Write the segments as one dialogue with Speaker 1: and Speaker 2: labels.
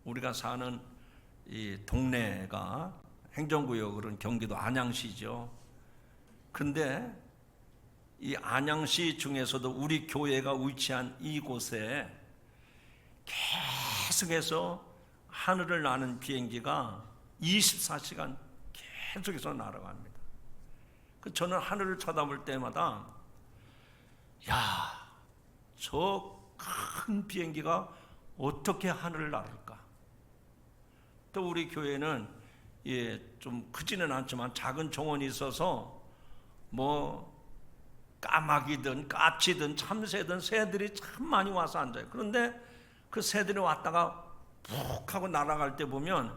Speaker 1: 우리가 사는 이 동네가 행정구역은 경기도 안양시죠. 근데 이 안양시 중에서도 우리 교회가 위치한 이곳에 계속해서 하늘을 나는 비행기가 24시간 계속해서 날아갑니다. 저는 하늘을 쳐다볼 때마다 저 큰 비행기가 어떻게 하늘을 나를까? 또 우리 교회는 좀 크지는 않지만 작은 정원이 있어서 뭐 까마귀든 까치든 참새든 새들이 참 많이 와서 앉아요. 그런데 그 새들이 왔다가 푹 하고 날아갈 때 보면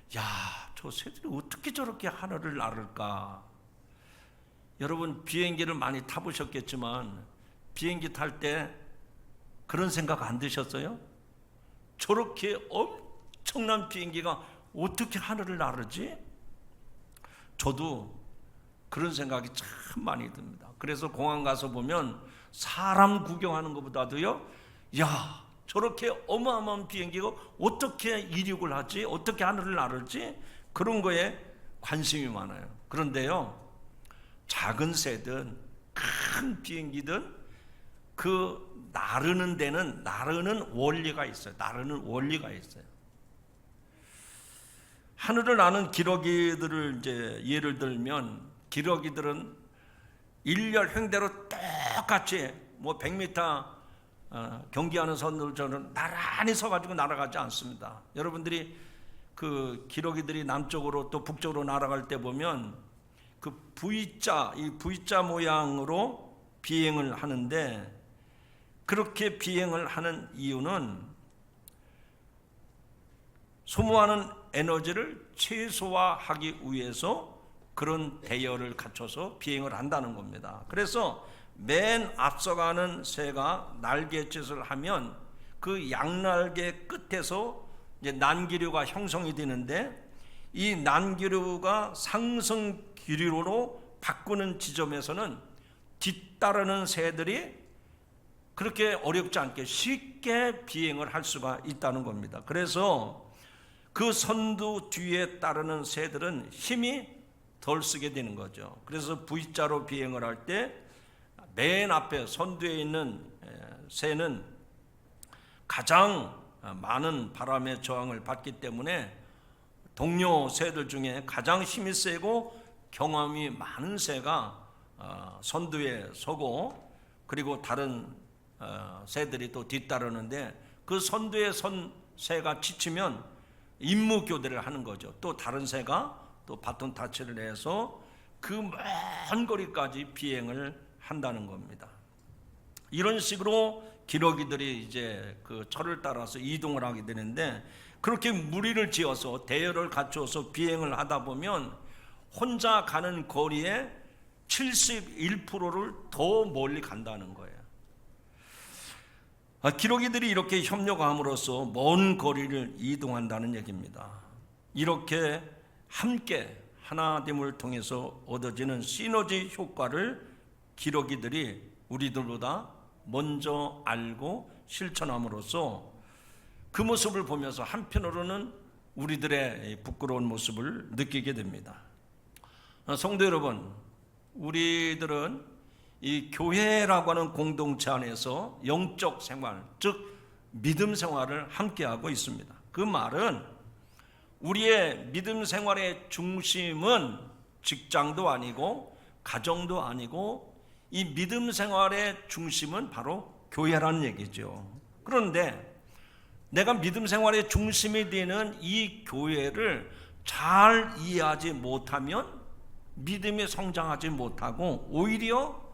Speaker 1: 저 새들이 어떻게 저렇게 하늘을 나를까? 여러분 비행기를 많이 타보셨겠지만 비행기 탈 때 그런 생각 안 드셨어요? 저렇게 엄청난 비행기가 어떻게 하늘을 나르지? 저도 그런 생각이 참 많이 듭니다. 그래서 공항 가서 보면 사람 구경하는 것보다도요, 저렇게 어마어마한 비행기가 어떻게 이륙을 하지? 어떻게 하늘을 나르지? 그런 거에 관심이 많아요. 그런데요, 작은 새든 큰 비행기든 그 나르는 데는 나르는 원리가 있어요. 나르는 원리가 있어요. 하늘을 나는 기러기들을 이제 예를 들면 기러기들은 일렬 횡대로 똑같이 뭐 100m 경기하는 선들처럼 나란히 서가지고 날아가지 않습니다. 여러분들이 그 기러기들이 남쪽으로 또 북쪽으로 날아갈 때 보면 그 이 V자 모양으로 비행을 하는데 그렇게 비행을 하는 이유는 소모하는 에너지를 최소화하기 위해서 그런 대열을 갖춰서 비행을 한다는 겁니다. 그래서 맨 앞서가는 새가 날갯짓을 하면 그 양날개 끝에서 이제 난기류가 형성이 되는데 이 난기류가 상승 기류로 바꾸는 지점에서는 뒤따르는 새들이 그렇게 어렵지 않게 쉽게 비행을 할 수가 있다는 겁니다. 그래서 그 선두 뒤에 따르는 새들은 힘이 덜 쓰게 되는 거죠. 그래서 V자로 비행을 할 때 맨 앞에 선두에 있는 새는 가장 많은 바람의 저항을 받기 때문에 동료 새들 중에 가장 힘이 세고 경험이 많은 새가 선두에 서고 그리고 다른 새들이 또 뒤따르는데 그 선두에 선 새가 지치면 임무 교대를 하는 거죠. 또 다른 새가 또 바톤 타치를 해서 그 먼 거리까지 비행을 한다는 겁니다. 이런 식으로 기러기들이 이제 그 철을 따라서 이동을 하게 되는데 그렇게 무리를 지어서 대열을 갖춰서 비행을 하다 보면 혼자 가는 거리의 71%를 더 멀리 간다는 거예요. 기러기들이 이렇게 협력함으로써 먼 거리를 이동한다는 얘기입니다. 이렇게 함께 하나됨을 통해서 얻어지는 시너지 효과를 기러기들이 우리들보다 먼저 알고 실천함으로써 그 모습을 보면서 한편으로는 우리들의 부끄러운 모습을 느끼게 됩니다. 성도 여러분, 우리들은 이 교회라고 하는 공동체 안에서 영적 생활, 즉 믿음 생활을 함께하고 있습니다. 그 말은 우리의 믿음 생활의 중심은 직장도 아니고 가정도 아니고 이 믿음 생활의 중심은 바로 교회라는 얘기죠. 그런데 내가 믿음 생활의 중심이 되는 이 교회를 잘 이해하지 못하면 믿음이 성장하지 못하고 오히려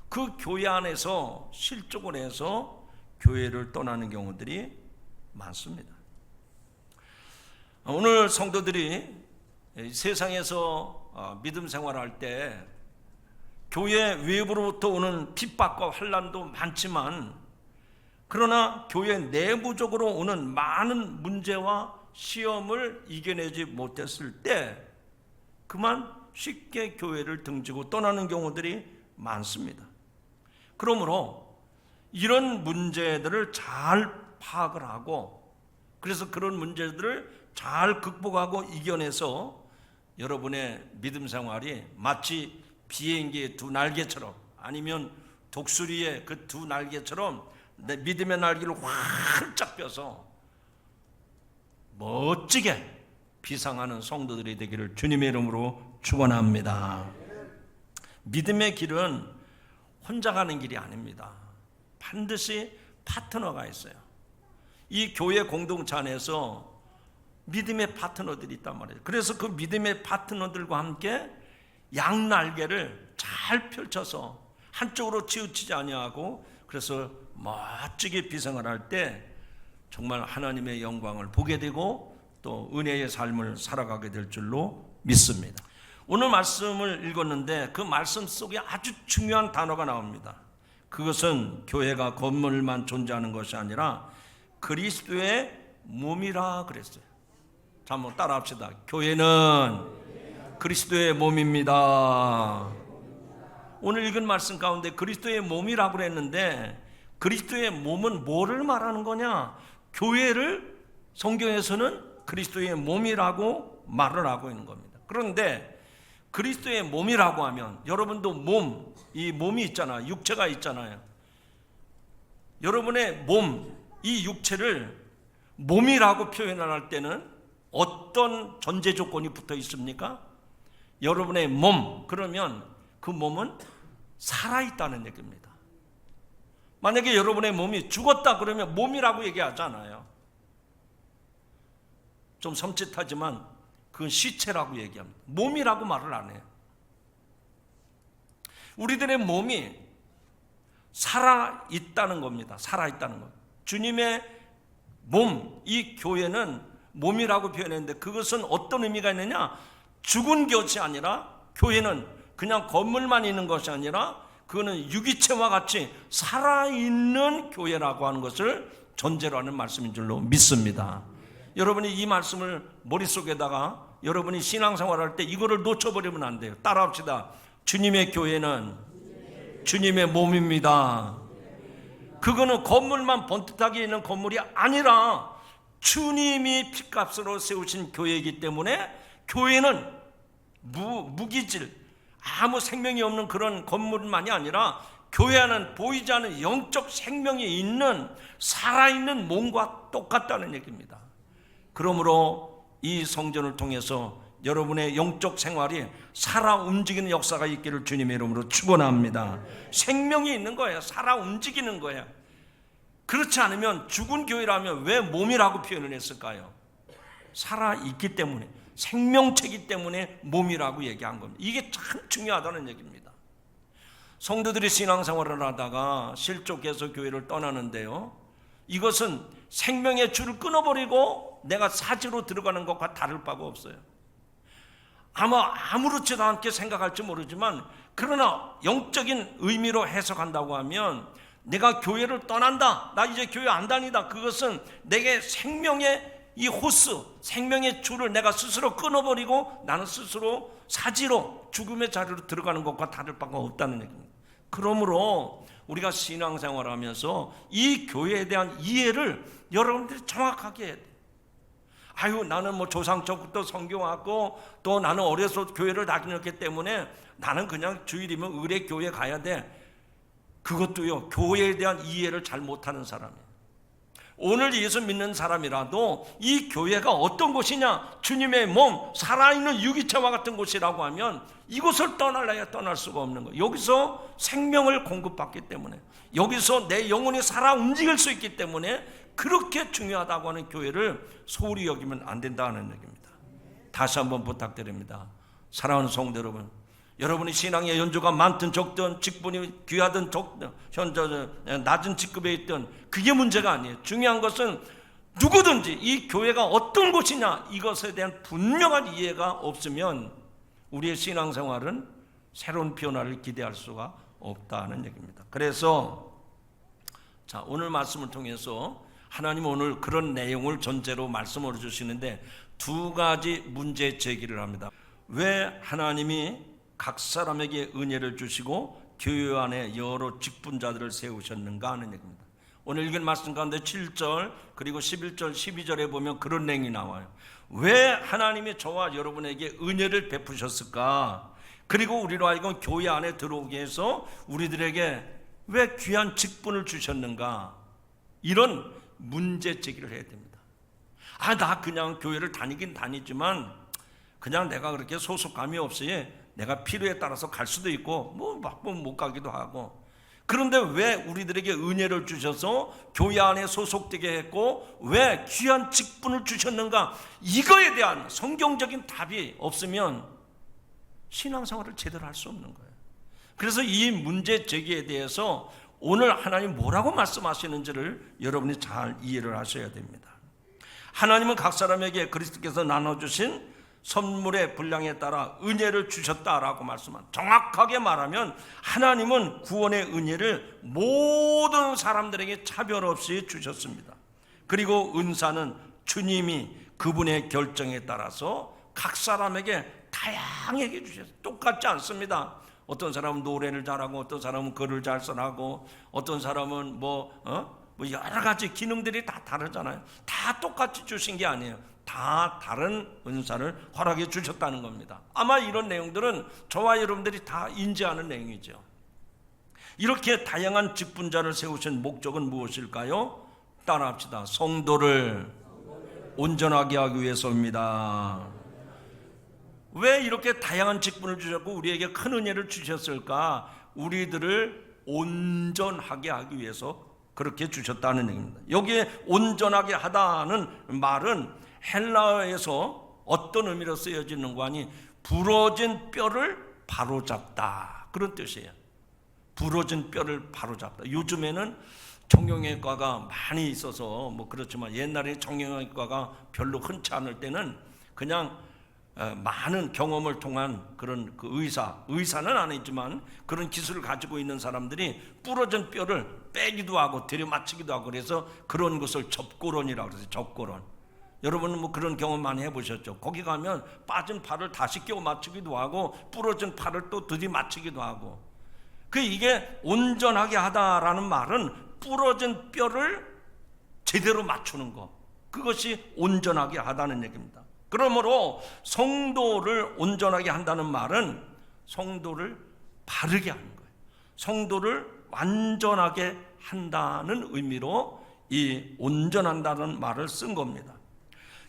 Speaker 1: 그 교회 안에서 실족을 해서 교회를 떠나는 경우들이 많습니다. 오늘 성도들이 세상에서 믿음 생활할 때 교회 외부로부터 오는 핍박과 환난도 많지만 그러나 교회 내부적으로 오는 많은 문제와 시험을 이겨내지 못했을 때 그만 쉽게 교회를 등지고 떠나는 경우들이 많습니다. 그러므로 이런 문제들을 잘 파악을 하고 그래서 그런 문제들을 잘 극복하고 이겨내서 여러분의 믿음 생활이 마치 비행기의 두 날개처럼, 아니면 독수리의 그 두 날개처럼 내 믿음의 날개를 활짝 펴서 멋지게 비상하는 성도들이 되기를 주님의 이름으로 축원합니다. 믿음의 길은 혼자 가는 길이 아닙니다. 반드시 파트너가 있어요. 이 교회 공동체 안에서 믿음의 파트너들이 있단 말이에요. 그래서 그 믿음의 파트너들과 함께 양날개를 잘 펼쳐서 한쪽으로 치우치지 아니하고, 그래서 멋지게 비상을 할 때 정말 하나님의 영광을 보게 되고 또 은혜의 삶을 살아가게 될 줄로 믿습니다. 오늘 말씀을 읽었는데 그 말씀 속에 아주 중요한 단어가 나옵니다. 그것은 교회가 건물만 존재하는 것이 아니라 그리스도의 몸이라 그랬어요. 자, 한번 따라합시다. 교회는 그리스도의 몸입니다. 오늘 읽은 말씀 가운데 그리스도의 몸이라고 그랬는데, 그리스도의 몸은 뭐를 말하는 거냐? 교회를 성경에서는 그리스도의 몸이라고 말을 하고 있는 겁니다. 그런데 그리스도의 몸이라고 하면 여러분도 몸, 이 몸이 있잖아요. 육체가 있잖아요. 여러분의 몸, 이 육체를 몸이라고 표현을 할 때는 어떤 전제 조건이 붙어 있습니까? 여러분의 몸, 그러면 그 몸은 살아있다는 얘기입니다. 만약에 여러분의 몸이 죽었다 그러면 몸이라고 얘기하잖아요. 좀 섬찟하지만 그건 시체라고 얘기합니다. 몸이라고 말을 안 해요. 우리들의 몸이 살아있다는 겁니다. 살아있다는 것. 주님의 몸, 이 교회는 몸이라고 표현했는데 그것은 어떤 의미가 있느냐? 죽은 것이 아니라, 교회는 그냥 건물만 있는 것이 아니라 그거는 유기체와 같이 살아있는 교회라고 하는 것을 전제로 하는 말씀인 줄로 믿습니다. 여러분이 이 말씀을 머릿속에다가 여러분이 신앙생활할 때 이거를 놓쳐버리면 안 돼요. 따라합시다. 주님의 교회는 주님의 몸입니다. 그거는 건물만 번듯하게 있는 건물이 아니라 주님이 핏값으로 세우신 교회이기 때문에, 교회는 무기질, 아무 생명이 없는 그런 건물만이 아니라 교회 안은 보이지 않는 영적 생명이 있는 살아있는 몸과 똑같다는 얘기입니다. 그러므로 이 성전을 통해서 여러분의 영적 생활이 살아 움직이는 역사가 있기를 주님의 이름으로 축원합니다. 생명이 있는 거예요. 살아 움직이는 거예요. 그렇지 않으면 죽은 교회라면 왜 몸이라고 표현을 했을까요? 살아있기 때문에, 생명체이기 때문에 몸이라고 얘기한 겁니다. 이게 참 중요하다는 얘기입니다. 성도들이 신앙생활을 하다가 실족해서 교회를 떠나는데요, 이것은 생명의 줄을 끊어버리고 내가 사지로 들어가는 것과 다를 바가 없어요. 아마 아무렇지도 않게 생각할지 모르지만, 그러나 영적인 의미로 해석한다고 하면 내가 교회를 떠난다, 나 이제 교회 안 다니다, 그것은 내게 생명의 이 호스, 생명의 줄을 내가 스스로 끊어버리고 나는 스스로 사지로 죽음의 자리로 들어가는 것과 다를 바가 없다는 얘기입니다. 그러므로 우리가 신앙생활을 하면서 이 교회에 대한 이해를 여러분들이 정확하게 해야 돼요. 아유, 나는 뭐 조상적부터 성경하고 또 나는 어려서 교회를 다녔기 때문에 나는 그냥 주일이면 의뢰 교회 가야 돼. 그것도요, 교회에 대한 이해를 잘 못하는 사람이에요. 오늘 예수 믿는 사람이라도 이 교회가 어떤 곳이냐, 주님의 몸, 살아있는 유기체와 같은 곳이라고 하면 이곳을 떠날래야 떠날 수가 없는 거예요. 여기서 생명을 공급받기 때문에, 여기서 내 영혼이 살아 움직일 수 있기 때문에 그렇게 중요하다고 하는 교회를 소홀히 여기면 안 된다는 얘기입니다. 다시 한번 부탁드립니다. 사랑하는 성도 여러분, 여러분이 신앙의 연조가 많든 적든, 직분이 귀하든 적든, 낮은 직급에 있든 그게 문제가 아니에요. 중요한 것은 누구든지 이 교회가 어떤 곳이냐, 이것에 대한 분명한 이해가 없으면 우리의 신앙생활은 새로운 변화를 기대할 수가 없다는 얘기입니다. 그래서 자, 오늘 말씀을 통해서 하나님은 오늘 그런 내용을 전제로 말씀을 주시는데 두 가지 문제 제기를 합니다. 왜 하나님이 각 사람에게 은혜를 주시고 교회 안에 여러 직분자들을 세우셨는가 하는 얘기입니다. 오늘 읽은 말씀 가운데 7절 그리고 11절 12절에 보면 그런 내용이 나와요. 왜 하나님이 저와 여러분에게 은혜를 베푸셨을까? 그리고 우리로 하여금 교회 안에 들어오게 해서 우리들에게 왜 귀한 직분을 주셨는가? 이런 문제 제기를 해야 됩니다. 나 그냥 교회를 다니긴 다니지만 그냥 내가 그렇게 소속감이 없이 내가 필요에 따라서 갈 수도 있고 뭐 못 가기도 하고, 그런데 왜 우리들에게 은혜를 주셔서 교회 안에 소속되게 했고 왜 귀한 직분을 주셨는가? 이거에 대한 성경적인 답이 없으면 신앙생활을 제대로 할 수 없는 거예요. 그래서 이 문제 제기에 대해서 오늘 하나님 뭐라고 말씀하시는지를 여러분이 잘 이해를 하셔야 됩니다. 하나님은 각 사람에게 그리스도께서 나눠주신 선물의 분량에 따라 은혜를 주셨다라고 말씀합니다. 정확하게 말하면 하나님은 구원의 은혜를 모든 사람들에게 차별 없이 주셨습니다. 그리고 은사는 주님이 그분의 결정에 따라서 각 사람에게 다양하게 주셨어요. 똑같지 않습니다. 어떤 사람은 노래를 잘하고 어떤 사람은 글을 잘 써나고 어떤 사람은 여러 가지 기능들이 다 다르잖아요. 다 똑같이 주신 게 아니에요. 다 다른 은사를 허락해 주셨다는 겁니다. 아마 이런 내용들은 저와 여러분들이 다 인지하는 내용이죠. 이렇게 다양한 직분자를 세우신 목적은 무엇일까요? 따라합시다. 성도를 온전하게 하기 위해서입니다. 왜 이렇게 다양한 직분을 주셨고 우리에게 큰 은혜를 주셨을까? 우리들을 온전하게 하기 위해서 그렇게 주셨다는 얘기입니다. 여기에 온전하게 하다는 말은 헬라어에서 어떤 의미로 쓰여지는 거 아니, 부러진 뼈를 바로잡다, 그런 뜻이에요. 부러진 뼈를 바로잡다. 요즘에는 정형외과가 많이 있어서 그렇지만 옛날에 정형외과가 별로 흔치 않을 때는 그냥 많은 경험을 통한 그런 의사는 아니지만 그런 기술을 가지고 있는 사람들이 부러진 뼈를 빼기도 하고 들여맞추기도 하고, 그래서 그런 것을 접고론이라고 그래서 접고론. 여러분은 그런 경험 많이 해보셨죠? 거기 가면 빠진 팔을 다시 끼워 맞추기도 하고 부러진 팔을 또 들이맞추기도 하고. 이게 온전하게 하다라는 말은 부러진 뼈를 제대로 맞추는 거, 그것이 온전하게 하다는 얘기입니다. 그러므로 성도를 온전하게 한다는 말은 성도를 바르게 하는 거예요. 성도를 완전하게 한다는 의미로 이 온전한다는 말을 쓴 겁니다.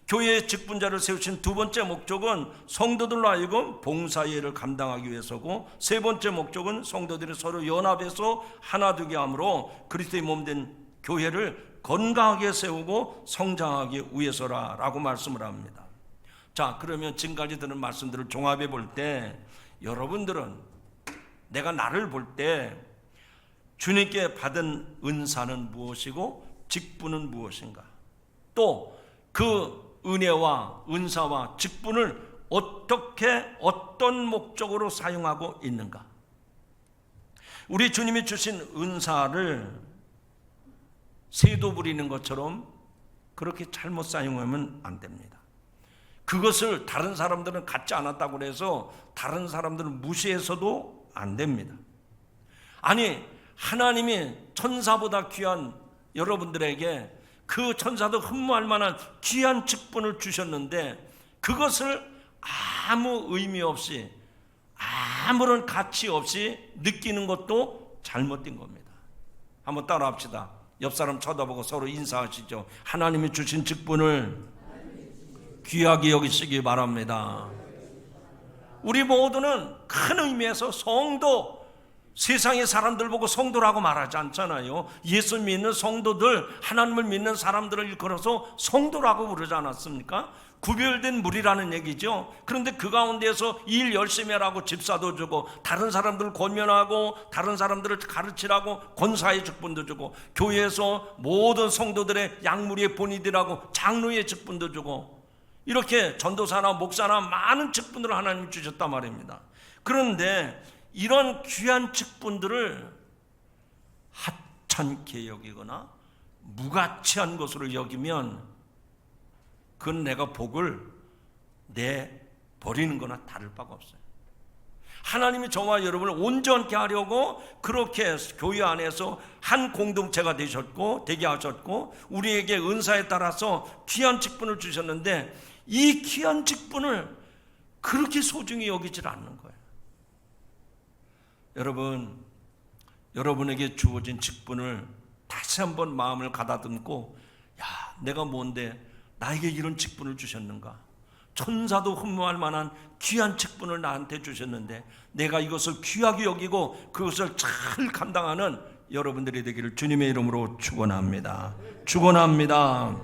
Speaker 1: 교회의 직분자를 세우신 두 번째 목적은 성도들로 하여금 봉사의 일을 감당하기 위해서고, 세 번째 목적은 성도들이 서로 연합해서 하나 되게 함으로 그리스도의 몸된 교회를 건강하게 세우고 성장하기 위해서라고 말씀을 합니다. 자, 그러면 지금까지 들은 말씀들을 종합해 볼 때 여러분들은, 내가 나를 볼 때 주님께 받은 은사는 무엇이고 직분은 무엇인가, 또 그 은혜와 은사와 직분을 어떻게 어떤 목적으로 사용하고 있는가. 우리 주님이 주신 은사를 새도 부리는 것처럼 그렇게 잘못 사용하면 안 됩니다. 그것을 다른 사람들은 갖지 않았다고 해서 다른 사람들을 무시해서도 안 됩니다. 아니, 하나님이 천사보다 귀한 여러분들에게 그 천사도 흠모할 만한 귀한 직분을 주셨는데 그것을 아무 의미 없이 아무런 가치 없이 느끼는 것도 잘못된 겁니다. 한번 따라 합시다. 옆 사람 쳐다보고 서로 인사하시죠. 하나님이 주신 직분을 귀하게 여기시기 바랍니다. 우리 모두는 큰 의미에서 성도, 세상의 사람들 보고 성도라고 말하지 않잖아요. 예수 믿는 성도들, 하나님을 믿는 사람들을 일컬어서 성도라고 부르지 않았습니까? 구별된 무리라는 얘기죠. 그런데 그 가운데서 일 열심히 하라고 집사도 주고, 다른 사람들을 권면하고 다른 사람들을 가르치라고 권사의 직분도 주고, 교회에서 모든 성도들의 양무리의 본이들하고 장로의 직분도 주고, 이렇게 전도사나 목사나 많은 직분들을 하나님이 주셨단 말입니다. 그런데 이런 귀한 직분들을 하찮게 여기거나 무가치한 것으로 여기면 그건 내가 복을 내버리는 거나 다를 바가 없어요. 하나님이 저와 여러분을 온전케 하려고 그렇게 교회 안에서 한 공동체가 되게 하셨고 우리에게 은사에 따라서 귀한 직분을 주셨는데 이 귀한 직분을 그렇게 소중히 여기질 않는 거예요. 여러분, 여러분에게 주어진 직분을 다시 한번 마음을 가다듬고 내가 뭔데 나에게 이런 직분을 주셨는가? 천사도 흠모할 만한 귀한 직분을 나한테 주셨는데 내가 이것을 귀하게 여기고 그것을 잘 감당하는 여러분들이 되기를 주님의 이름으로 축원합니다. 축원합니다.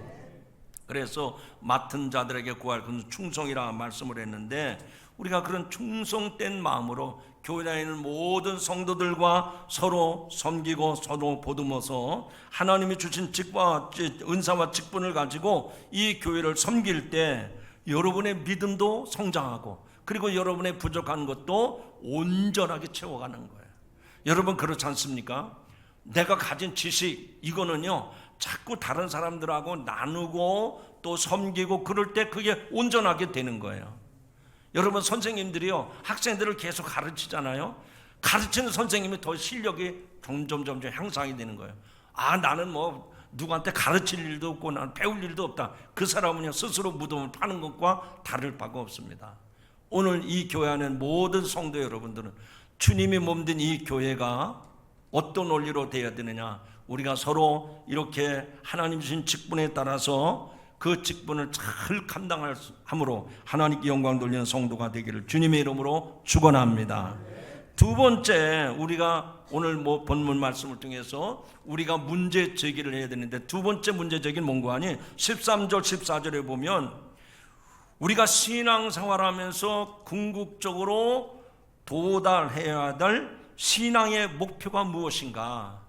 Speaker 1: 그래서 맡은 자들에게 구할 것은 충성이라 말씀을 했는데 우리가 그런 충성된 마음으로 교회 다니는 모든 성도들과 서로 섬기고 서로 보듬어서 하나님이 주신 직과 은사와 직분을 가지고 이 교회를 섬길 때 여러분의 믿음도 성장하고 그리고 여러분의 부족한 것도 온전하게 채워가는 거예요. 여러분 그렇지 않습니까? 내가 가진 지식 이거는요 자꾸 다른 사람들하고 나누고 또 섬기고 그럴 때 그게 온전하게 되는 거예요. 여러분 선생님들이요 학생들을 계속 가르치잖아요. 가르치는 선생님이 더 실력이 점점 향상이 되는 거예요. 나는 뭐 누구한테 가르칠 일도 없고 난 배울 일도 없다. 그 사람은요 스스로 무덤을 파는 것과 다를 바가 없습니다. 오늘 이 교회 안에 모든 성도 여러분들은 주님이 몸된 이 교회가 어떤 원리로 되어야 되느냐, 우리가 서로 이렇게 하나님 주신 직분에 따라서 그 직분을 잘 감당함으로 하나님께 영광 돌리는 성도가 되기를 주님의 이름으로 축원합니다. 두 번째, 우리가 오늘 본문 말씀을 통해서 우리가 문제 제기를 해야 되는데 두 번째 문제 제기는 뭔가 하니 13절 14절에 보면 우리가 신앙생활하면서 궁극적으로 도달해야 될 신앙의 목표가 무엇인가?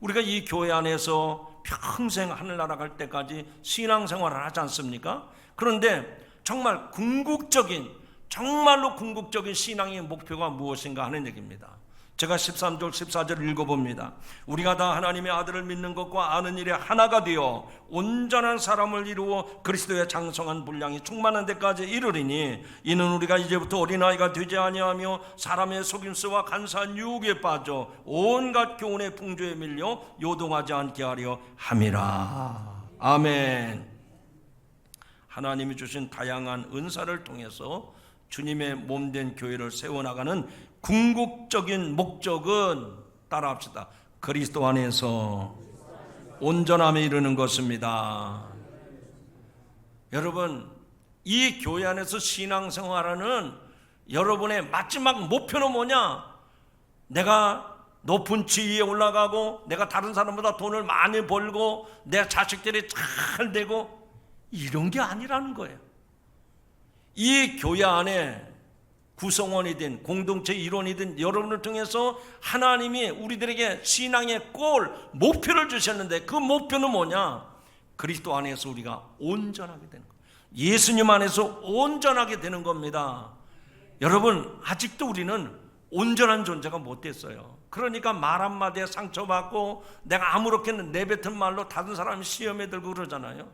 Speaker 1: 우리가 이 교회 안에서 평생 하늘나라 갈 때까지 신앙생활을 하지 않습니까? 그런데 정말 정말로 궁극적인 신앙의 목표가 무엇인가 하는 얘기입니다. 제가 13절 14절을 읽어봅니다. 우리가 다 하나님의 아들을 믿는 것과 아는 일에 하나가 되어 온전한 사람을 이루어 그리스도의 장성한 분량이 충만한 데까지 이르리니 이는 우리가 이제부터 어린아이가 되지 아니하며 사람의 속임수와 간사한 유혹에 빠져 온갖 교훈의 풍조에 밀려 요동하지 않게 하려 함이라. 아멘. 하나님이 주신 다양한 은사를 통해서 주님의 몸된 교회를 세워나가는 궁극적인 목적은 따라합시다. 그리스도 안에서 온전함에 이르는 것입니다. 여러분, 이 교회 안에서 신앙생활하는 여러분의 마지막 목표는 뭐냐? 내가 높은 지위에 올라가고 내가 다른 사람보다 돈을 많이 벌고 내 자식들이 잘 되고 이런 게 아니라는 거예요. 이 교회 안에 구성원이든 공동체 일원이든 여러분을 통해서 하나님이 우리들에게 신앙의 골, 목표를 주셨는데 그 목표는 뭐냐? 그리스도 안에서 우리가 온전하게 되는 거예요. 예수님 안에서 온전하게 되는 겁니다. 여러분, 아직도 우리는 온전한 존재가 못 됐어요. 그러니까 말 한마디에 상처받고 내가 아무렇게나 내뱉은 말로 다른 사람이 시험에 들고 그러잖아요.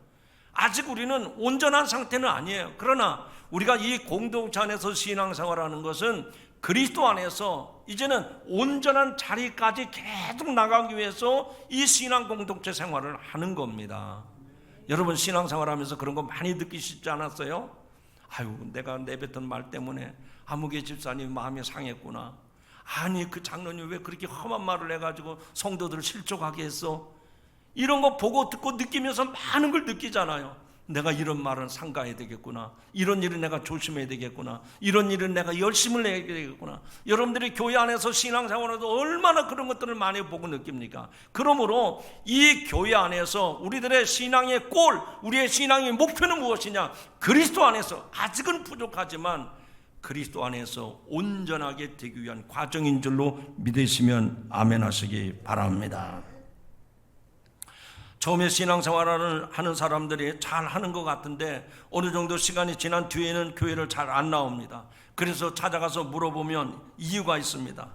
Speaker 1: 아직 우리는 온전한 상태는 아니에요. 그러나 우리가 이 공동체 안에서 신앙생활하는 것은 그리스도 안에서 이제는 온전한 자리까지 계속 나가기 위해서 이 신앙 공동체 생활을 하는 겁니다. 여러분 신앙생활하면서 그런 거 많이 느끼시지 않았어요? 아유, 내가 내뱉은 말 때문에 아무개 집사님 마음이 상했구나. 아니, 그 장로님 왜 그렇게 험한 말을 해가지고 성도들을 실족하게 했어? 이런 거 보고 듣고 느끼면서 많은 걸 느끼잖아요. 내가 이런 말은 삼가해야 되겠구나. 이런 일은 내가 조심해야 되겠구나. 이런 일은 내가 열심을 내야 되겠구나. 여러분들이 교회 안에서 신앙생활에도 얼마나 그런 것들을 많이 보고 느낍니까? 그러므로 이 교회 안에서 우리들의 신앙의 골, 우리의 신앙의 목표는 무엇이냐? 그리스도 안에서 아직은 부족하지만 그리스도 안에서 온전하게 되기 위한 과정인 줄로 믿으시면 아멘 하시기 바랍니다. 처음에 신앙생활을 하는 사람들이 잘 하는 것 같은데 어느 정도 시간이 지난 뒤에는 교회를 잘 안 나옵니다. 그래서 찾아가서 물어보면 이유가 있습니다.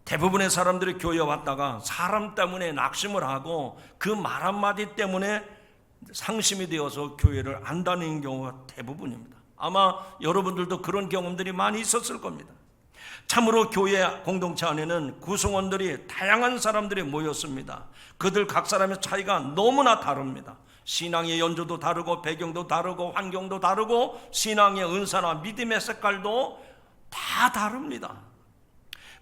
Speaker 1: 대부분의 사람들이 교회에 왔다가 사람 때문에 낙심을 하고 그 말 한마디 때문에 상심이 되어서 교회를 안 다니는 경우가 대부분입니다. 아마 여러분들도 그런 경험들이 많이 있었을 겁니다. 참으로 교회 공동체 안에는 구성원들이 다양한 사람들이 모였습니다. 그들 각 사람의 차이가 너무나 다릅니다. 신앙의 연조도 다르고 배경도 다르고 환경도 다르고 신앙의 은사나 믿음의 색깔도 다 다릅니다.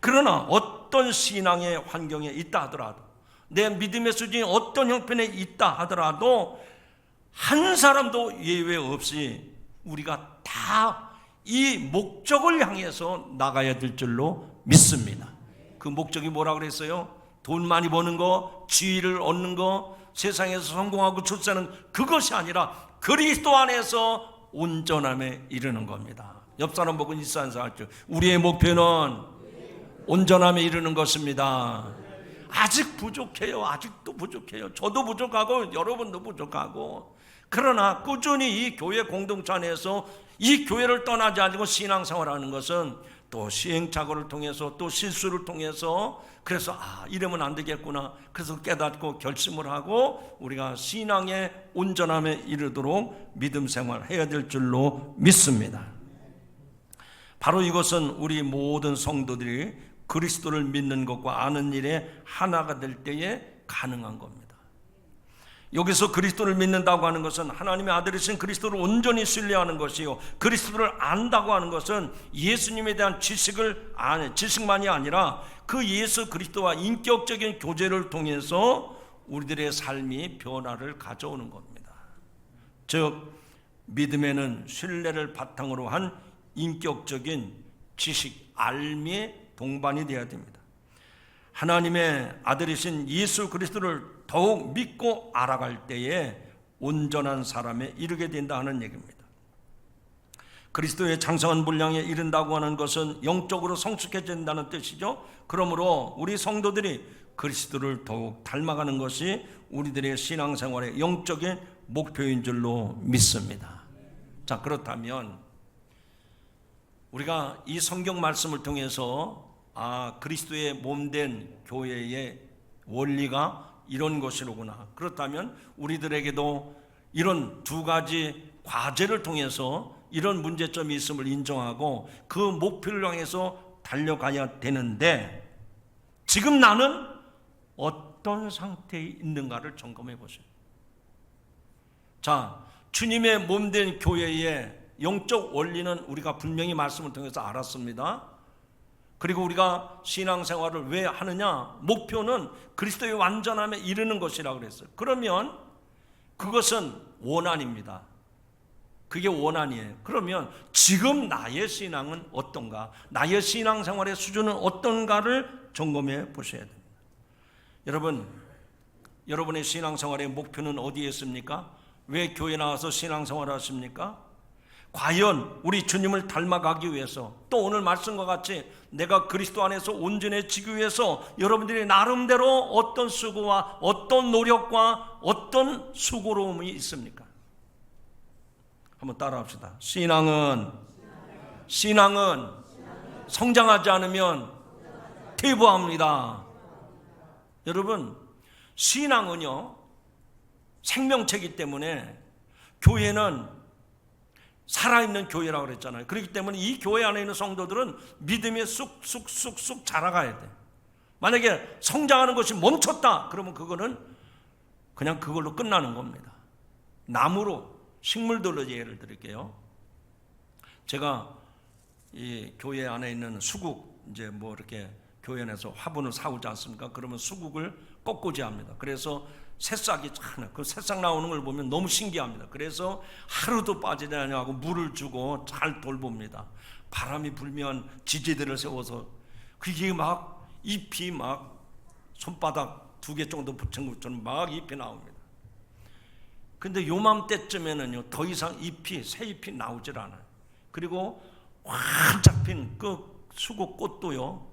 Speaker 1: 그러나 어떤 신앙의 환경에 있다 하더라도, 내 믿음의 수준이 어떤 형편에 있다 하더라도 한 사람도 예외 없이 우리가 다 이 목적을 향해서 나가야 될 줄로 믿습니다. 그 목적이 뭐라 그랬어요? 돈 많이 버는 거, 지위를 얻는 거, 세상에서 성공하고 출세하는 그것이 아니라 그리스도 안에서 온전함에 이르는 겁니다. 옆 사람 보고 인사하면서 하죠. 우리의 목표는 온전함에 이르는 것입니다. 아직 부족해요. 아직도 부족해요. 저도 부족하고 여러분도 부족하고. 그러나 꾸준히 이 교회 공동체 안에서 이 교회를 떠나지 않고 신앙생활하는 것은 또 시행착오를 통해서 또 실수를 통해서 그래서 이러면 안 되겠구나. 그래서 깨닫고 결심을 하고 우리가 신앙의 온전함에 이르도록 믿음 생활해야 될 줄로 믿습니다. 바로 이것은 우리 모든 성도들이 그리스도를 믿는 것과 아는 일에 하나가 될 때에 가능한 겁니다. 여기서 그리스도를 믿는다고 하는 것은 하나님의 아들이신 그리스도를 온전히 신뢰하는 것이요, 그리스도를 안다고 하는 것은 예수님에 대한 지식만이 아니라 그 예수 그리스도와 인격적인 교제를 통해서 우리들의 삶이 변화를 가져오는 겁니다. 즉 믿음에는 신뢰를 바탕으로 한 인격적인 지식, 알미의 동반이 되어야 됩니다. 하나님의 아들이신 예수 그리스도를 더욱 믿고 알아갈 때에 온전한 사람에 이르게 된다 하는 얘기입니다. 그리스도의 장성한 분량에 이른다고 하는 것은 영적으로 성숙해진다는 뜻이죠. 그러므로 우리 성도들이 그리스도를 더욱 닮아가는 것이 우리들의 신앙생활의 영적인 목표인 줄로 믿습니다. 자, 그렇다면 우리가 이 성경 말씀을 통해서 그리스도의 몸된 교회의 원리가 이런 것이로구나. 그렇다면 우리들에게도 이런 두 가지 과제를 통해서 이런 문제점이 있음을 인정하고 그 목표를 향해서 달려가야 되는데, 지금 나는 어떤 상태에 있는가를 점검해 보세요. 자, 주님의 몸된 교회의 영적 원리는 우리가 분명히 말씀을 통해서 알았습니다. 그리고 우리가 신앙생활을 왜 하느냐? 목표는 그리스도의 완전함에 이르는 것이라고 그랬어요. 그러면 그것은 원한입니다. 그게 원한이에요. 그러면 지금 나의 신앙은 어떤가? 나의 신앙생활의 수준은 어떤가를 점검해 보셔야 됩니다. 여러분, 여러분의 신앙생활의 목표는 어디에 있습니까? 왜 교회 나와서 신앙생활을 하십니까? 과연 우리 주님을 닮아가기 위해서, 또 오늘 말씀과 같이 내가 그리스도 안에서 온전해지기 위해서 여러분들이 나름대로 어떤 수고와 어떤 노력과 어떤 수고로움이 있습니까? 한번 따라합시다. 신앙은 성장하지 않으면 퇴보합니다. 여러분, 신앙은요 생명체이기 때문에 교회는 살아있는 교회라고 그랬잖아요. 그렇기 때문에 이 교회 안에 있는 성도들은 믿음이 쑥쑥쑥쑥 자라가야 돼. 만약에 성장하는 것이 멈췄다 그러면 그거는 그냥 그걸로 끝나는 겁니다. 나무로, 식물들로 예를 드릴게요. 제가 이 교회 안에 있는 수국, 이제 뭐 이렇게 교회 내에서 화분을 사오지 않습니까? 그러면 수국을 꺾고지 합니다. 그래서 새싹이 참, 그 새싹 나오는 걸 보면 너무 신기합니다. 그래서 하루도 빠지지 않고 물을 주고 잘 돌봅니다. 바람이 불면 지지대를 세워서 그게 막 잎이 막 손바닥 2개 정도 붙은 것처럼 막 잎이 나옵니다. 근데 요맘때쯤에는요 더 이상 새 잎이 나오질 않아요. 그리고 활짝 핀 그 수국 꽃도요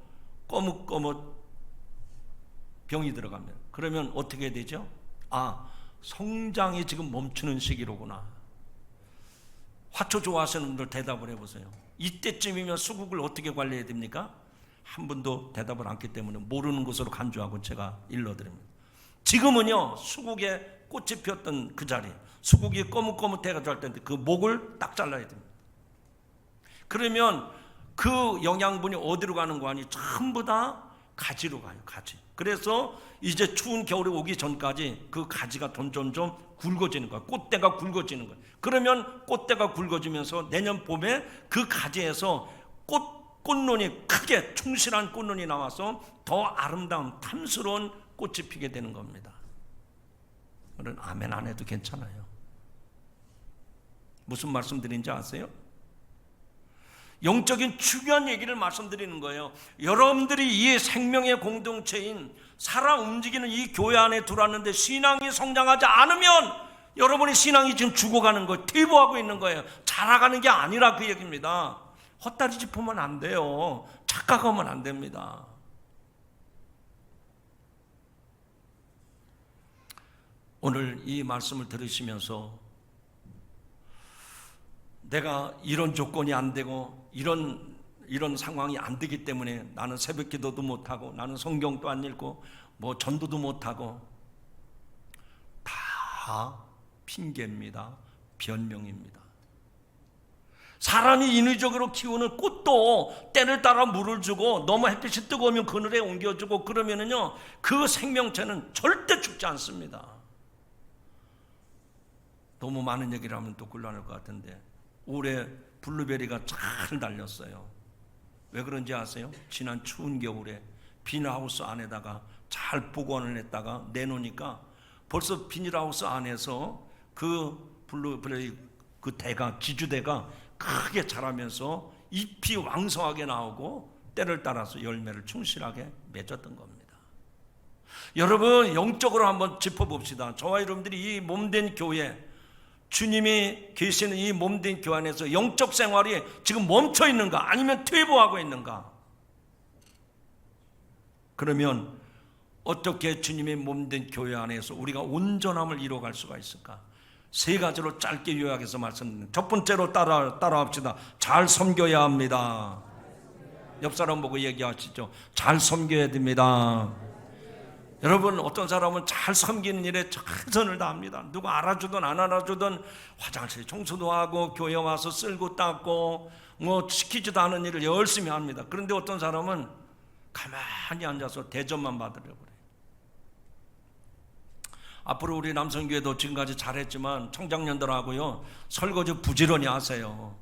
Speaker 1: 거뭇거뭇 병이 들어갑니다. 그러면 어떻게 되죠? 성장이 지금 멈추는 시기로구나. 화초 좋아하시는 분들 대답을 해보세요. 이때쯤이면 수국을 어떻게 관리해야 됩니까? 한 분도 대답을 않기 때문에 모르는 것으로 간주하고 제가 일러드립니다. 지금은요 수국에 꽃이 피었던 그 자리, 수국이 거뭇거뭇해가지고 할 텐데 그 목을 딱 잘라야 됩니다. 그러면 그 영양분이 어디로 가는 거 아니? 전부 다 가지로 가요. 가지. 그래서 이제 추운 겨울이 오기 전까지 그 가지가 점점점 굵어지는 거야. 꽃대가 굵어지는 거야. 그러면 꽃대가 굵어지면서 내년 봄에 그 가지에서 꽃눈이 크게 충실한 꽃눈이 나와서 더 아름다운 탐스러운 꽃이 피게 되는 겁니다. 그런 아멘 안 해도 괜찮아요. 무슨 말씀 드린지 아세요? 영적인 중요한 얘기를 말씀드리는 거예요. 여러분들이 이 생명의 공동체인 살아 움직이는 이 교회 안에 들어왔는데 신앙이 성장하지 않으면 여러분의 신앙이 지금 죽어가는 거예요. 퇴보하고 있는 거예요. 자라가는 게 아니라 그 얘기입니다. 헛다리 짚으면 안 돼요. 착각하면 안 됩니다. 오늘 이 말씀을 들으시면서 내가 이런 조건이 안 되고 이런 상황이 안 되기 때문에 나는 새벽 기도도 못하고 나는 성경도 안 읽고 뭐 전도도 못하고, 다 핑계입니다. 변명입니다. 사람이 인위적으로 키우는 꽃도 때를 따라 물을 주고 너무 햇빛이 뜨거우면 그늘에 옮겨주고 그러면은요, 그 생명체는 절대 죽지 않습니다. 너무 많은 얘기를 하면 또 곤란할 것 같은데 올해 블루베리가 잘 달렸어요. 왜 그런지 아세요? 지난 추운 겨울에 비닐하우스 안에다가 잘 보관을 했다가 내놓으니까 벌써 비닐하우스 안에서 그 블루베리 그 대가, 기주대가 크게 자라면서 잎이 왕성하게 나오고 때를 따라서 열매를 충실하게 맺었던 겁니다. 여러분, 영적으로 한번 짚어봅시다. 저와 여러분들이 이 몸된 교회, 주님이 계시는 이 몸된 교회 안에서 영적 생활이 지금 멈춰 있는가 아니면 퇴보하고 있는가? 그러면 어떻게 주님의 몸된 교회 안에서 우리가 온전함을 이루어갈 수가 있을까? 세 가지로 짧게 요약해서 말씀드립니다. 첫 번째로 따라합시다. 잘 섬겨야 합니다. 옆 사람 보고 얘기하시죠. 잘 섬겨야 됩니다. 여러분, 어떤 사람은 잘 섬기는 일에 최선을 다합니다. 누가 알아주든 안 알아주든 화장실 청소도 하고 교회 와서 쓸고 닦고 뭐 시키지도 않은 일을 열심히 합니다. 그런데 어떤 사람은 가만히 앉아서 대접만 받으려고 그래요. 앞으로 우리 남성교회도 지금까지 잘했지만 청장년들하고요, 설거지 부지런히 하세요.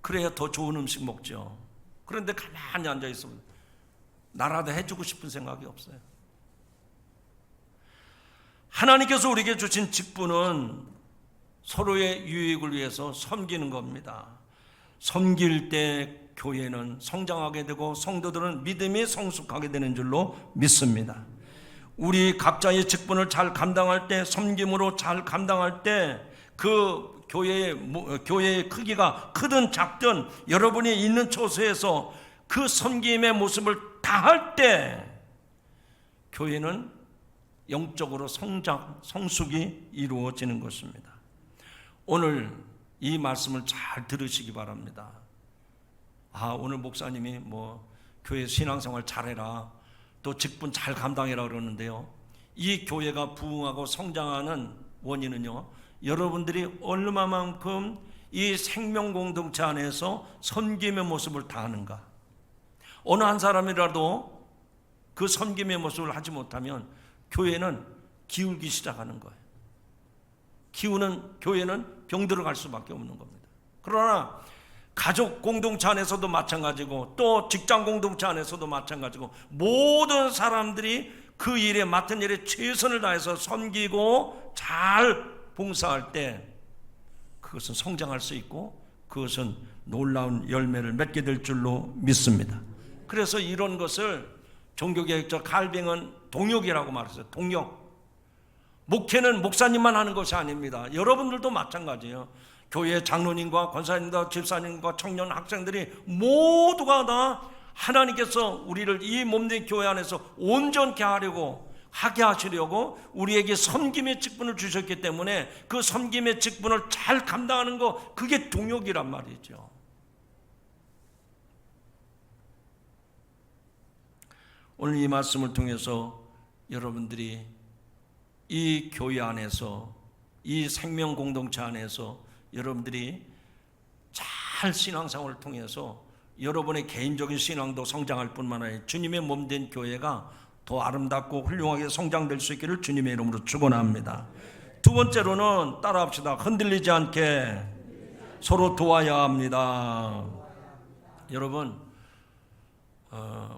Speaker 1: 그래야 더 좋은 음식 먹죠. 그런데 가만히 앉아 있으면 나라도 해주고 싶은 생각이 없어요. 하나님께서 우리에게 주신 직분은 서로의 유익을 위해서 섬기는 겁니다. 섬길 때 교회는 성장하게 되고 성도들은 믿음이 성숙하게 되는 줄로 믿습니다. 우리 각자의 직분을 잘 감당할 때, 섬김으로 잘 감당할 때 그 교회의 크기가 크든 작든 여러분이 있는 처소에서 그 섬김의 모습을 다할 때 교회는 영적으로 성숙이 이루어지는 것입니다. 오늘 이 말씀을 잘 들으시기 바랍니다. 오늘 목사님이 교회 신앙생활 잘해라, 또 직분 잘 감당해라 그러는데요, 이 교회가 부흥하고 성장하는 원인은요, 여러분들이 얼마만큼 이 생명 공동체 안에서 섬김의 모습을 다하는가. 어느 한 사람이라도 그 섬김의 모습을 하지 못하면 교회는 기울기 시작하는 거예요. 교회는 병들어갈 수밖에 없는 겁니다. 그러나 가족 공동체 안에서도 마찬가지고 또 직장 공동체 안에서도 마찬가지고 모든 사람들이 그 일에 맡은 일에 최선을 다해서 섬기고 잘 봉사할 때 그것은 성장할 수 있고 그것은 놀라운 열매를 맺게 될 줄로 믿습니다. 그래서 이런 것을 종교개혁자 칼뱅은 동역이라고 말했어요. 동역. 목회는 목사님만 하는 것이 아닙니다. 여러분들도 마찬가지예요. 교회 장로님과 권사님과 집사님과 청년 학생들이 모두가 다 하나님께서 우리를 이 몸된 교회 안에서 온전케 하게 하시려고 우리에게 섬김의 직분을 주셨기 때문에 그 섬김의 직분을 잘 감당하는 거, 그게 동역이란 말이죠. 오늘 이 말씀을 통해서 여러분들이 이 교회 안에서, 이 생명 공동체 안에서 여러분들이 잘 신앙생활을 통해서 여러분의 개인적인 신앙도 성장할 뿐만 아니라 주님의 몸된 교회가 더 아름답고 훌륭하게 성장될 수 있기를 주님의 이름으로 축원합니다. 두 번째로는 따라합시다. 흔들리지 않게 서로 도와야 합니다. 여러분,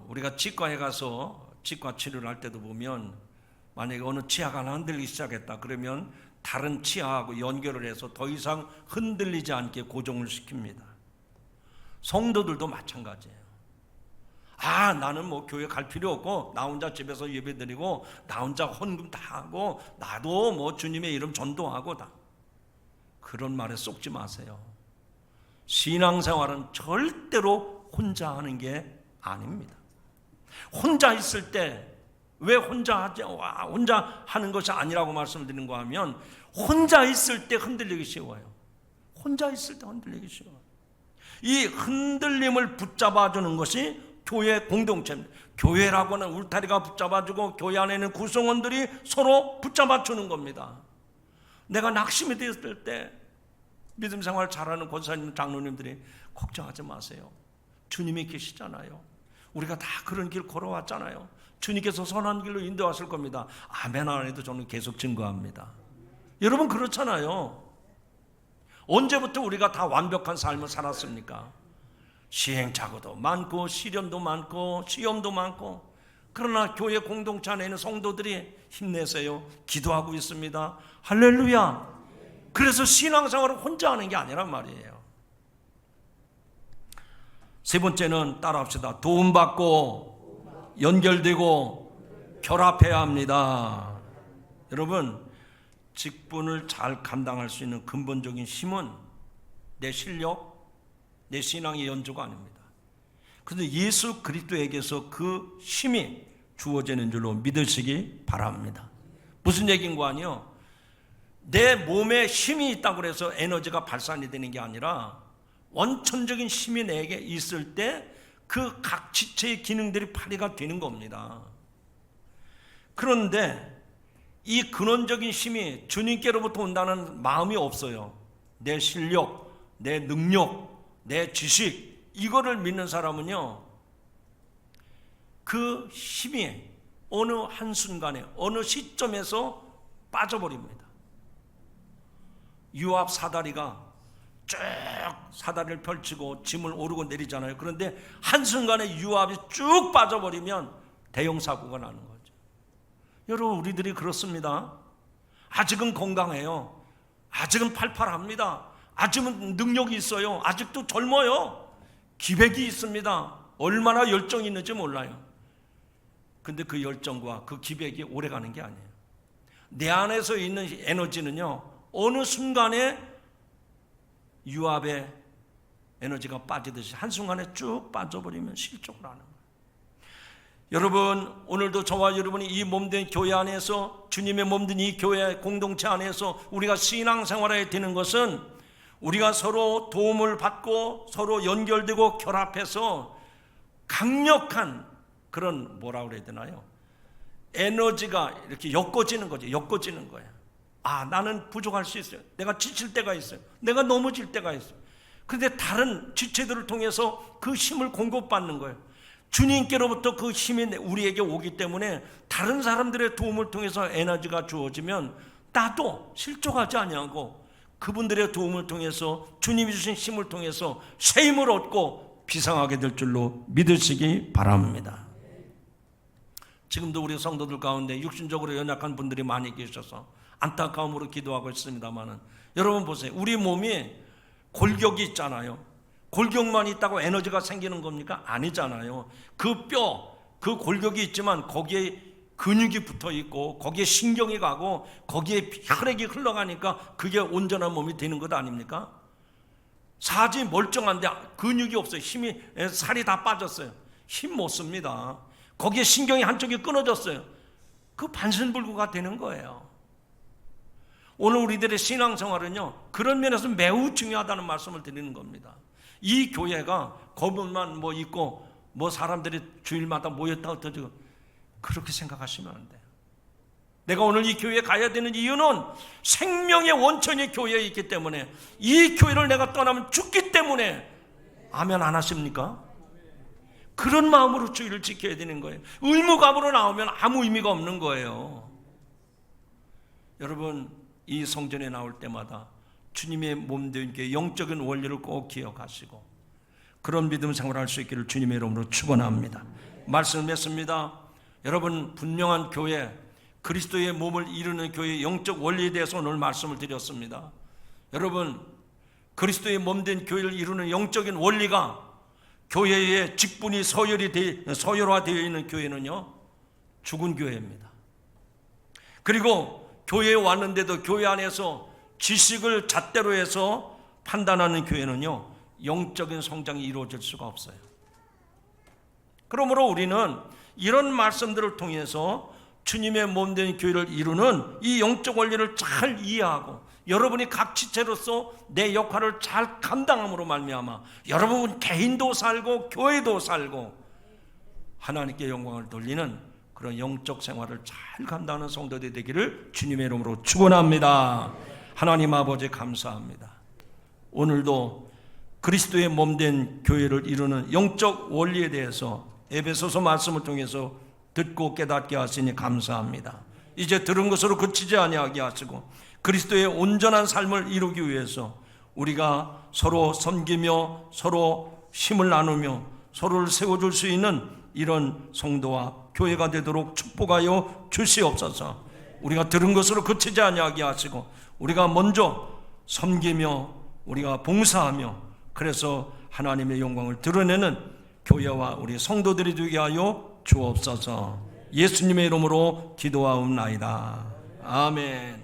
Speaker 1: 우리가 치과에 가서 치과 치료를 할 때도 보면 만약에 어느 치아가 하나 흔들리기 시작했다 그러면 다른 치아하고 연결을 해서 더 이상 흔들리지 않게 고정을 시킵니다. 성도들도 마찬가지예요. 나는 뭐 교회 갈 필요 없고 나 혼자 집에서 예배드리고 나 혼자 헌금 다 하고 나도 뭐 주님의 이름 전도하고 다, 그런 말에 속지 마세요. 신앙생활은 절대로 혼자 하는 게 아닙니다. 혼자 있을 때 왜 혼자 하는 것이 아니라고 말씀드리는가 하면 혼자 있을 때 흔들리기 쉬워요. 혼자 있을 때 흔들리기 쉬워요. 이 흔들림을 붙잡아주는 것이 교회 공동체입니다. 교회라고는 울타리가 붙잡아주고 교회 안에 있는 구성원들이 서로 붙잡아주는 겁니다. 내가 낙심이 되었을 때 믿음 생활 잘하는 권사님, 장로님들이 걱정하지 마세요. 주님이 계시잖아요. 우리가 다 그런 길 걸어왔잖아요. 주님께서 선한 길로 인도하실 겁니다. 아멘 안 해도 저는 계속 증거합니다. 여러분 그렇잖아요. 언제부터 우리가 다 완벽한 삶을 살았습니까? 시행착오도 많고 시련도 많고 시험도 많고, 그러나 교회 공동체 안에 있는 성도들이 힘내세요, 기도하고 있습니다. 할렐루야. 그래서 신앙생활을 혼자 하는 게 아니란 말이에요. 세 번째는 따라합시다. 도움받고 연결되고 결합해야 합니다. 여러분, 직분을 잘 감당할 수 있는 근본적인 힘은 내 실력, 내 신앙의 연주가 아닙니다. 그런데 예수 그리스도에게서 그 힘이 주어지는 줄로 믿으시기 바랍니다. 무슨 얘기인가 하니요, 내 몸에 힘이 있다고 해서 에너지가 발산이 되는 게 아니라 원천적인 힘이 내게 있을 때 그 각 지체의 기능들이 발휘가 되는 겁니다. 그런데 이 근원적인 힘이 주님께로부터 온다는 마음이 없어요. 내 실력, 내 능력, 내 지식, 이거를 믿는 사람은요, 그 힘이 어느 한순간에 어느 시점에서 빠져버립니다. 유압 사다리가 쭉 사다리를 펼치고 짐을 오르고 내리잖아요. 그런데 한순간에 유압이 쭉 빠져버리면 대형 사고가 나는 거죠. 여러분, 우리들이 그렇습니다. 아직은 건강해요. 아직은 팔팔합니다. 아직은 능력이 있어요. 아직도 젊어요. 기백이 있습니다. 얼마나 열정이 있는지 몰라요. 근데 그 열정과 그 기백이 오래가는 게 아니에요. 내 안에서 있는 에너지는요, 어느 순간에 유압의 에너지가 빠지듯이 한순간에 쭉 빠져버리면 실족을 하는 거예요. 여러분, 오늘도 저와 여러분이 이 몸된 교회 안에서, 주님의 몸된 이 교회 공동체 안에서 우리가 신앙생활에 되는 것은 우리가 서로 도움을 받고 서로 연결되고 결합해서 강력한 그런, 뭐라고 그래야 되나요? 에너지가 이렇게 엮어지는 거죠. 엮어지는 거예요. 나는 부족할 수 있어요. 내가 지칠 때가 있어요. 내가 넘어질 때가 있어요. 그런데 다른 지체들을 통해서 그 힘을 공급받는 거예요. 주님께로부터 그 힘이 우리에게 오기 때문에 다른 사람들의 도움을 통해서 에너지가 주어지면 나도 실족하지 아니하고 그분들의 도움을 통해서, 주님이 주신 힘을 통해서 새 힘을 얻고 비상하게 될 줄로 믿으시기 바랍니다. 지금도 우리 성도들 가운데 육신적으로 연약한 분들이 많이 계셔서 안타까움으로 기도하고 있습니다만은, 여러분 보세요. 우리 몸이 골격이 있잖아요. 골격만 있다고 에너지가 생기는 겁니까? 아니잖아요. 그 뼈, 그 골격이 있지만 거기에 근육이 붙어 있고 거기에 신경이 가고 거기에 혈액이 흘러가니까 그게 온전한 몸이 되는 것 아닙니까? 사지 멀쩡한데 근육이 없어요. 힘이, 살이 다 빠졌어요. 힘 못 씁니다. 거기에 신경이 한쪽이 끊어졌어요. 그 반신불구가 되는 거예요. 오늘 우리들의 신앙생활은요, 그런 면에서 매우 중요하다는 말씀을 드리는 겁니다. 이 교회가 거분만 뭐 있고 뭐 사람들이 주일마다 모였다 어떠죠, 그렇게 생각하시면 안 돼요. 내가 오늘 이 교회에 가야 되는 이유는 생명의 원천이 교회에 있기 때문에, 이 교회를 내가 떠나면 죽기 때문에. 아멘 안 하십니까? 그런 마음으로 주일을 지켜야 되는 거예요. 의무감으로 나오면 아무 의미가 없는 거예요. 여러분, 이 성전에 나올 때마다 주님의 몸된 게 영적인 원리를 꼭 기억하시고 그런 믿음 생활할 수 있기를 주님의 이름으로 축원합니다. 말씀을 맺습니다. 여러분, 분명한 교회, 그리스도의 몸을 이루는 교회의 영적 원리에 대해서 오늘 말씀을 드렸습니다. 여러분, 그리스도의 몸된 교회를 이루는 영적인 원리가 교회의 직분이 서열화되어 있는 교회는요, 죽은 교회입니다. 그리고 교회에 왔는데도 교회 안에서 지식을 잣대로 해서 판단하는 교회는요, 영적인 성장이 이루어질 수가 없어요. 그러므로 우리는 이런 말씀들을 통해서 주님의 몸된 교회를 이루는 이 영적 원리를 잘 이해하고 여러분이 각 지체로서 내 역할을 잘 감당함으로 말미암아 여러분 개인도 살고 교회도 살고 하나님께 영광을 돌리는 그런 영적 생활을 잘 감당하는 성도들이 되기를 주님의 이름으로 축원합니다. 하나님 아버지 감사합니다. 오늘도 그리스도의 몸된 교회를 이루는 영적 원리에 대해서 에베소서 말씀을 통해서 듣고 깨닫게 하시니 감사합니다. 이제 들은 것으로 그치지 아니하게 하시고 그리스도의 온전한 삶을 이루기 위해서 우리가 서로 섬기며 서로 힘을 나누며 서로를 세워줄 수 있는 이런 성도와 교회가 되도록 축복하여 주시옵소서. 우리가 들은 것으로 그치지 아니하게 하시고 우리가 먼저 섬기며 우리가 봉사하며 그래서 하나님의 영광을 드러내는 교회와 우리 성도들이 되게 하여 주옵소서. 예수님의 이름으로 기도하옵나이다. 아멘.